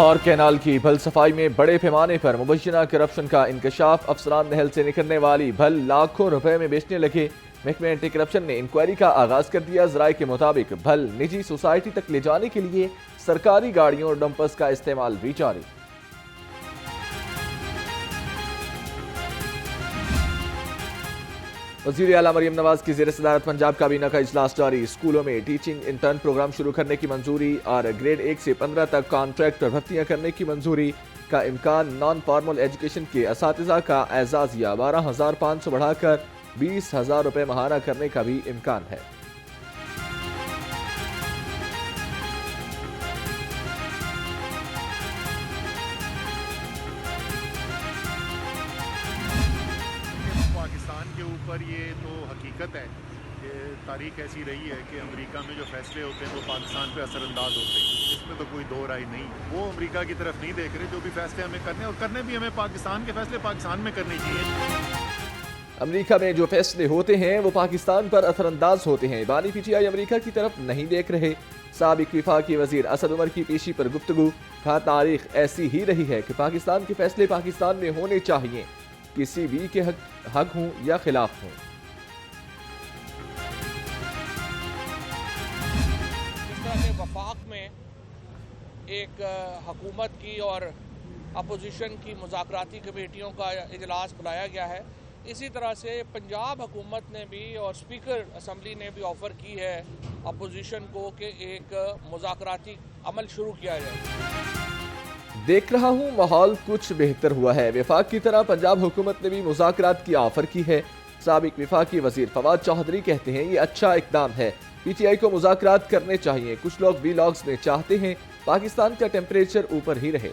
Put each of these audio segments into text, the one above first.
اور کینال کی بھل صفائی میں بڑے پیمانے پر مبینہ کرپشن کا انکشاف، افسران نہل سے نکلنے والی بھل لاکھوں روپے میں بیچنے لگے۔ محکمہ اینٹی کرپشن نے انکوائری کا آغاز کر دیا۔ ذرائع کے مطابق بھل نجی سوسائٹی تک لے جانے کے لیے سرکاری گاڑیوں اور ڈمپرز کا استعمال بھی جاری۔ وزیر اعلیٰ مریم نواز کی زیر صدارت پنجاب کابینہ کا اجلاس جاری۔ اسکولوں میں ٹیچنگ انٹرن پروگرام شروع کرنے کی منظوری اور گریڈ 1 سے 15 تک کانٹریکٹ اور بھرتیاں کرنے کی منظوری کا امکان۔ نان فارمل ایجوکیشن کے اساتذہ کا اعزازیہ 12,500 بڑھا کر 20,000 روپے ماہانہ کرنے کا بھی امکان ہے۔ پاکستان کے اوپر یہ تو حقیقت ہے کہ تاریخ ایسی رہی ہے کہ امریکہ میں جو فیصلے ہوتے ہیں وہ پاکستان پہ اثر انداز ہوتے ہیں، اس میں تو کوئی دو رائے نہیں۔ وہ امریکہ کی طرف نہیں دیکھ رہے، جو بھی فیصلے ہمیں کرنے اور کرنے بھی ہمیں پاکستان کے فیصلے پاکستان میں کرنے چاہیے۔ امریکہ میں جو فیصلے ہوتے ہیں وہ پاکستان پر اثر انداز ہوتے ہیں۔ بانی پی ٹی آئی امریکہ کی طرف نہیں دیکھ رہے۔ سابق وفاقی وزیر اسد عمر کی پیشی پر گفتگو، کہا تاریخ ایسی ہی رہی ہے کہ پاکستان کے فیصلے پاکستان میں ہونے چاہیے، کسی بھی کے حق ہوں یا خلاف ہوں۔ اس طرح کے وفاق میں ایک حکومت کی اور اپوزیشن کی مذاکراتی کمیٹیوں کا اجلاس بلایا گیا ہے، اسی طرح سے پنجاب حکومت نے بھی اور اسپیکر اسمبلی نے بھی آفر کی ہے اپوزیشن کو کہ ایک مذاکراتی عمل شروع کیا جائے۔ دیکھ رہا ہوں ماحول کچھ بہتر ہوا ہے۔ وفاق کی طرح پنجاب حکومت نے بھی مذاکرات کی آفر کی ہے۔ سابق وفاقی وزیر فواد چوہدری کہتے ہیں یہ اچھا اقدام ہے، پی ٹی آئی کو مذاکرات کرنے چاہیے۔ کچھ لوگ وی لاگز میں چاہتے ہیں پاکستان کا ٹیمپریچر اوپر ہی رہے۔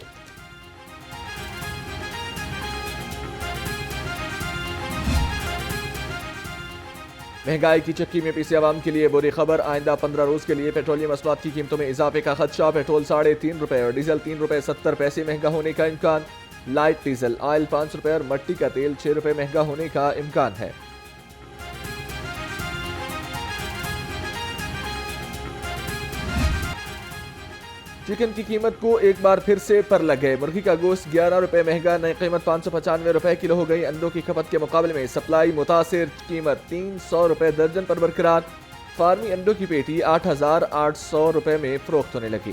مہنگائی کی چکی میں پیسے عوام کے لیے بری خبر، آئندہ 15 روز کے لیے پیٹرولیم مصنوعات کی قیمتوں میں اضافے کا خدشہ۔ پیٹرول 3.5 روپے اور ڈیزل 3 روپے 70 پیسے مہنگا ہونے کا امکان۔ لائٹ ڈیزل آئل 5 روپے اور مٹی کا تیل 6 روپے مہنگا ہونے کا امکان ہے۔ چکن کی قیمت کو ایک بار پھر سے پر لگ گئے۔ مرغی کا گوشت 11 روپے مہنگا، نئی قیمت 595 روپے کلو ہو گئی۔ انڈوں کی کھپت کے مقابلے میں سپلائی متاثر، قیمت 300 روپے درجن پر برقرار۔ فارمی انڈوں کی پیٹی 8,800 روپے میں فروخت ہونے لگی۔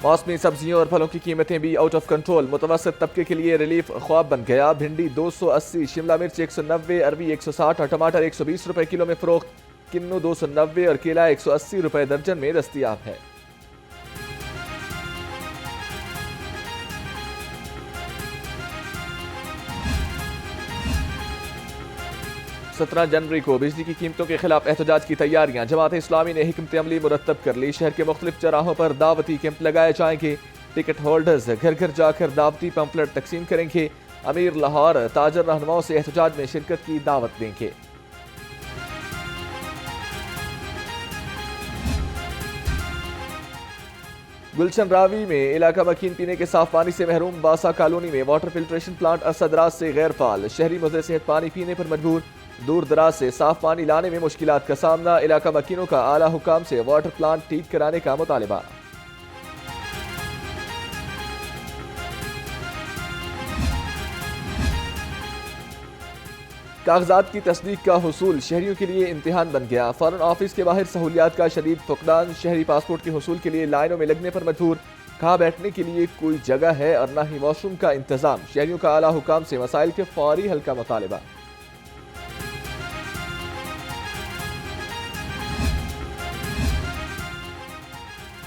موسمی سبزیوں اور پھلوں کی قیمتیں بھی آؤٹ آف کنٹرول، متوسط طبقے کے لیے ریلیف خواب بن گیا۔ بھنڈی 280، شملہ مرچ 190، اروی 160 اور ٹماٹر 120 روپے کلو میں فروخت۔ کنو 290 اور کیلا 180 روپے درجن میں دستیاب ہے۔ سترہ جنوری کو بجلی کی قیمتوں کے خلاف احتجاج کی تیاریاں، جماعت اسلامی نے حکمت عملی مرتب کر لی۔ شہر کے مختلف چوراہوں پر دعوتی کیمپ لگائے جائیں گے۔ ٹکٹ ہولڈرز گھر گھر جا کر دعوتی پمفلٹ تقسیم کریں گے۔ امیر لاہور تاجر رہنماؤں سے احتجاج میں شرکت کی دعوت دیں گے۔ گلشن راوی میں علاقہ مکین پینے کے صاف پانی سے محروم، باسا کالونی میں واٹر فلٹریشن پلانٹ عرصہ دراز سے غیر فعال، شہری مضر صحت پانی پینے پر مجبور، دور دراز سے صاف پانی لانے میں مشکلات کا سامنا، علاقہ مکینوں کا اعلیٰ حکام سے واٹر پلانٹ ٹھیک کرانے کا مطالبہ۔ کاغذات کی تصدیق کا حصول شہریوں کے لیے امتحان بن گیا، فارن آفس کے باہر سہولیات کا شدید فقدان، شہری پاسپورٹ کے حصول کے لیے لائنوں میں لگنے پر مجبور، کہاں بیٹھنے کے لیے کوئی جگہ ہے اور نہ ہی واش روم کا انتظام، شہریوں کا اعلیٰ حکام سے مسائل کے فوری حل کا مطالبہ۔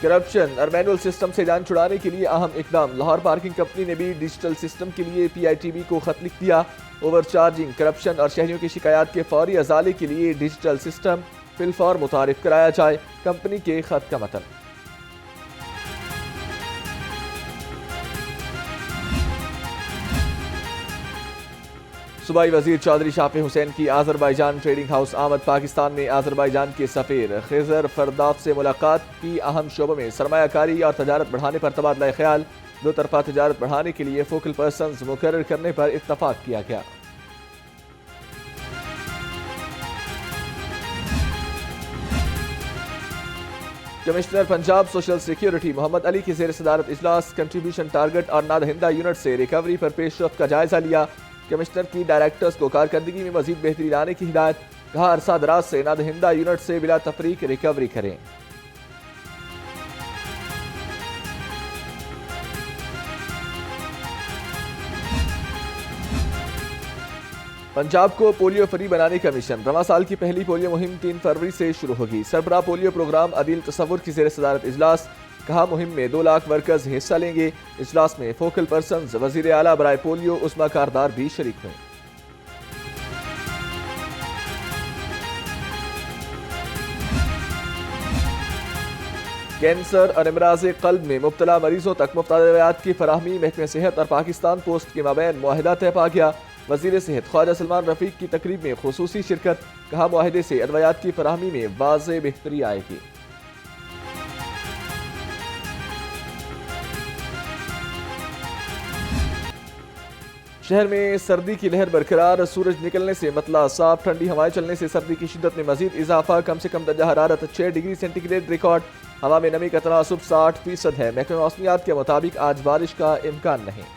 کرپشن اور مینول سسٹم سے جان چھڑانے کے لیے اہم اقدام، لاہور پارکنگ کمپنی نے بھی ڈیجیٹل سسٹم کے لیے پی آئی ٹی بی کو خط لکھ دیا۔ اوور چارجنگ، کرپشن اور شہریوں کی شکایات کے فوری ازالے کے لیے ڈیجیٹل سسٹم فی الفور متعارف کرایا جائے، کمپنی کے خط کا متن۔ صوبائی وزیر چودھری شافع حسین کی آذربائیجان ٹریڈنگ ہاؤس آمد، پاکستان میں آذربائیجان کے سفیر خضر فرداف سے ملاقات کی، اہم شعبوں میں سرمایہ کاری اور تجارت بڑھانے پر تبادلہ خیال، دو طرفہ تجارت بڑھانے کے لیے فوکل پرسنز مقرر کرنے پر اتفاق کیا گیا۔ کمشنر پنجاب سوشل سیکیورٹی محمد علی کی زیر صدارت اجلاس کنٹریبیوشن ٹارگٹ اور نادہندہ یونٹ سے ریکوری پر پیش رفت کا جائزہ لیا. کمشنر کی ڈائریکٹرز کو کارکردگی میں مزید بہتری لانے کی ہدایت. کہا عرصہ دراز سے نادہندہ یونٹ سے بلا تفریق ریکوری کریں. پنجاب کو پولیو فری بنانے کا مشن. رواں سال کی پہلی پولیو مہم 3 فروری سے شروع ہوگی. سربراہ پولیو پروگرام عدیل تصور کی زیر صدارت اجلاس. کہا مہم میں 2 لاکھ ورکرز حصہ لیں گے. اجلاس میں فوکل پرسنز وزیر اعلیٰ برائے پولیو عظمیٰ کاردار بھی شریک ہوئے. کینسر اور امراض قلب میں مبتلا مریضوں تک مفت ادویات کی فراہمی. محکمہ صحت اور پاکستان پوسٹ کے مابین معاہدہ طے پا گیا. وزیر صحت خواجہ سلمان رفیق کی تقریب میں خصوصی شرکت. کہا معاہدے سے ادویات کی فراہمی میں واضح بہتری آئے گی. شہر میں سردی کی لہر برقرار. سورج نکلنے سے مطلع صاف. ٹھنڈی ہوائیں چلنے سے سردی کی شدت میں مزید اضافہ. کم سے کم درجہ حرارت 6 ڈگری سینٹی گریڈ ریکارڈ. ہوا میں نمی کا تناسب 60% ہے. محکمہ موسمیات کے مطابق آج بارش کا امکان نہیں.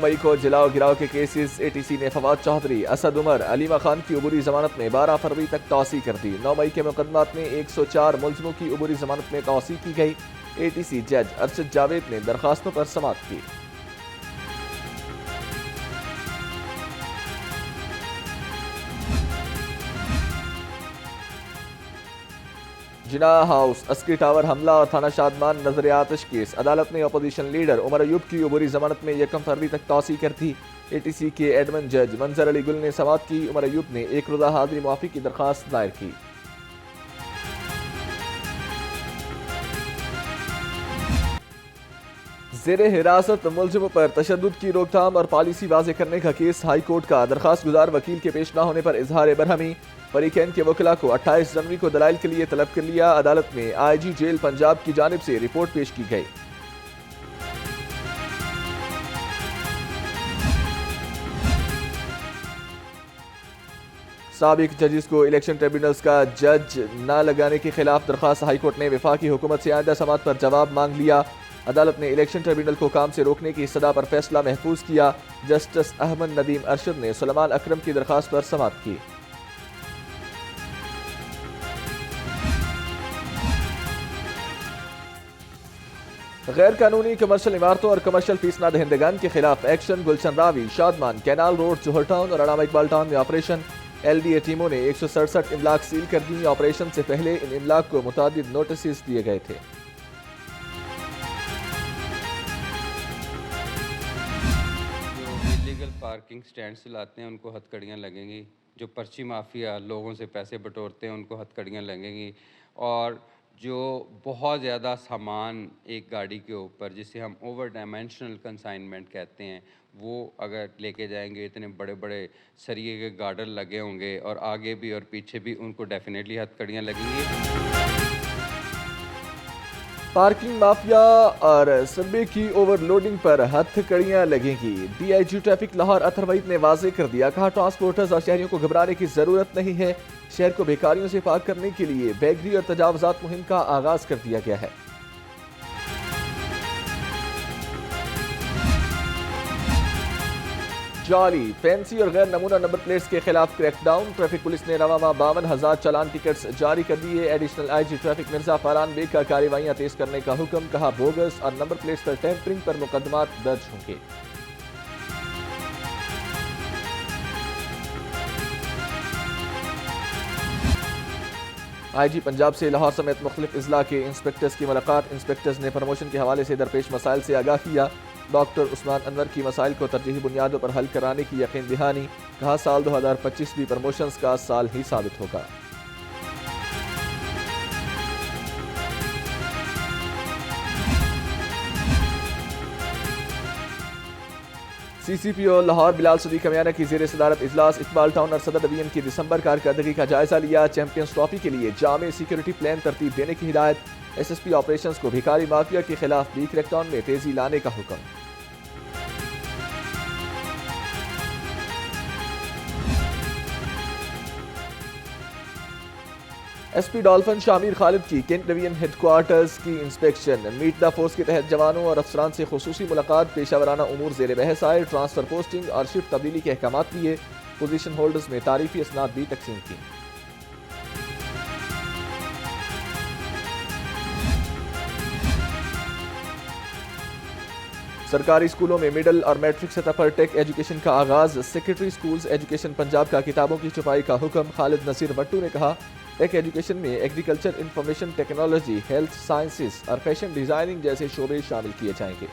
مئی کو جلاؤ گراؤ کے کیسز. اے ٹی سی نے فواد چودھری، اسد عمر، علیمہ خان کی عبوری ضمانت میں 12 فروری تک توسیع کر دی. 9 مئی کے مقدمات میں 104 ملزموں کی عبوری ضمانت میں توسیع کی گئی. اے ٹی سی جج ارشد جاوید نے درخواستوں پر سماعت کی. جناح ہاؤس عسکری ٹاور حملہ اور تھانہ شادمان نظر آتش کیس. عدالت نے اپوزیشن لیڈر عمر ایوب کی عبوری ضمانت میں 1 فروری تک توسیع کر دی. اے ٹی سی کے ایڈمن جج منظر علی گل نے سماعت کی. عمر ایوب نے 1 روزہ حاضری معافی کی درخواست دائر کی. زیر حراست ملزموں پر تشدد کی روک تھام اور پالیسی واضح کرنے کا کیس ہائی کورٹ کا. درخواست گزار وکیل کے پیش نہ ہونے پر اظہار برہمی. فریقین کے وکلاء کو 28 جنوری کو دلائل کے لیے طلب کر لیا. عدالت میں آئی جی جیل پنجاب کی جانب سے رپورٹ پیش کی گئی. سابق ججز کو الیکشن ٹریبیونلز کا جج نہ لگانے کے خلاف درخواست. ہائی کورٹ نے وفاقی حکومت سے آئندہ سماعت پر جواب مانگ لیا. عدالت نے الیکشن ٹریبیونل کو کام سے روکنے کی استدعا پر فیصلہ محفوظ کیا. جسٹس احمد ندیم ارشد نے سلیمان اکرم کی درخواست پر سماعت کی. غیر قانونی کمرشل عمارتوں اور کمرشل فیس نہ دہندگان کے خلاف ایکشن. گلشن راوی، شادمان، کینال روڈ، جوہر ٹاؤن اور علامہ اقبال ٹاؤن میں آپریشن. ایل ڈی اے ٹیموں نے 167 املاک سیل کر دی. آپریشن سے پہلے ان املاک کو متعدد نوٹسز دیے گئے تھے. جو انلیگل پارکنگ سٹینڈ سے لاتے ہیں ان کو ہتھکڑیاں لگیں گی. جو پرچی مافیا لوگوں سے پیسے بٹورتے ہیں ان کو ہتھکڑیاں لگیں گی. اور جو بہت زیادہ سامان ایک گاڑی کے اوپر جسے ہم اوور ڈائمینشنل کنسائنمنٹ کہتے ہیں وہ اگر لے کے جائیں گے، اتنے بڑے بڑے سریے کے گارڈر لگے ہوں گے اور آگے بھی اور پیچھے بھی، ان کو ڈیفینیٹلی ہتھکڑیاں لگیں گی. پارکنگ مافیا اور سبوے کی اوور لوڈنگ پر ہتھ کڑیاں لگیں گی. D I G traffic Lahore Athar Waheed نے واضح کر دیا. کہا ٹرانسپورٹرز اور شہریوں کو گھبرانے کی ضرورت نہیں ہے. شہر کو بیکاریوں سے پاک کرنے کے لیے بیگری اور تجاوزات مہم کا آغاز کر دیا گیا ہے. جعلی، فینسی اور غیر نمونہ نمبر پلیٹس کے خلاف کریک ڈاؤن. ٹریفک پولیس نے رواں ماہ 52,000 چالان ٹکٹس جاری کر دیے. Additional I G traffic Mirza Faran Baig کا کارروائیاں تیز کرنے کا حکم. کہا بوگس اور نمبر پلیٹس پر ٹیمپرنگ پر مقدمات درج ہوں گے. آئی جی پنجاب سے لاہور سمیت مختلف اضلاع کے انسپیکٹرز کی ملاقات. انسپیکٹرز نے پروموشن کے حوالے سے درپیش مسائل سے آگاہ کیا. ڈاکٹر عثمان انور کی مسائل کو ترجیحی بنیادوں پر حل کرانے کی یقین دہانی. کہا سال 2025 بھی پروموشنز کا سال ہی ثابت ہوگا. CCPO لاہور بلال صدیق کمیانہ کی زیر صدارت اجلاس اقبال ٹاؤن اور صدر ڈویژن کی دسمبر کارکردگی کا جائزہ لیا. چیمپئنز ٹرافی کے لیے جامع سیکیورٹی پلان ترتیب دینے کی ہدایت. SSP آپریشنز کو بھکاری مافیا کے خلاف بھی کریک ڈاؤن میں تیزی لانے کا حکم. SP ڈالفن شامیر خالد کی کینٹ ڈویژن ہیڈ کوارٹرز کی انسپیکشن. میٹ دا فورس کے تحت جوانوں اور افسران سے خصوصی ملاقات. پیشہ ورانہ امور زیر بحث آئے. ٹرانسفر پوسٹنگ اور شفٹ تبدیلی کے احکامات دیے. پوزیشن ہولڈرز میں تعریفی اسناد بھی تقسیم کی. سرکاری اسکولوں میں مڈل اور میٹرک سطح پر ٹیک ایجوکیشن کا آغاز. سیکرٹری اسکولز ایجوکیشن پنجاب کا کتابوں کی چھپائی کا حکم. خالد نصیر بٹو نے کہا ٹیک ایجوکیشن میں agriculture, information technology, health sciences اور فیشن ڈیزائننگ جیسے شعبے شامل کیے جائیں گے.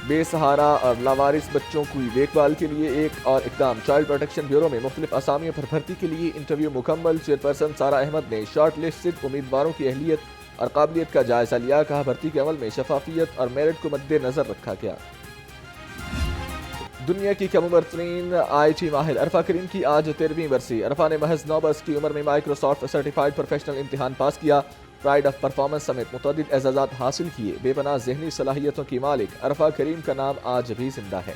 بے سہارا اور لاوارث بچوں کی دیکھ بھال کے لیے ایک اور اقدام. چائلڈ پروٹیکشن بیورو میں مختلف اسامیوں پر بھرتی کے لیے انٹرویو مکمل. چیئرپرسن سارا احمد نے شارٹ لسٹڈ امیدواروں کی اہلیت اور قابلیت کا جائزہ لیا. کہا بھرتی کے عمل میں شفافیت اور میرٹ کو مد نظر رکھا گیا. دنیا کی کم عمر ترین IT ماہر عرفہ کریم کی آج 13ویں برسی. عرفہ نے محض 9 برس کی عمر میں مائیکروسافٹ سرٹیفائیڈ پروفیشنل امتحان پاس کیا. پرائڈ آف پرفارمنس سمیت متعدد اعزازات حاصل کیے. بے پناہ ذہنی صلاحیتوں کی مالک عرفہ کریم کا نام آج بھی زندہ ہے.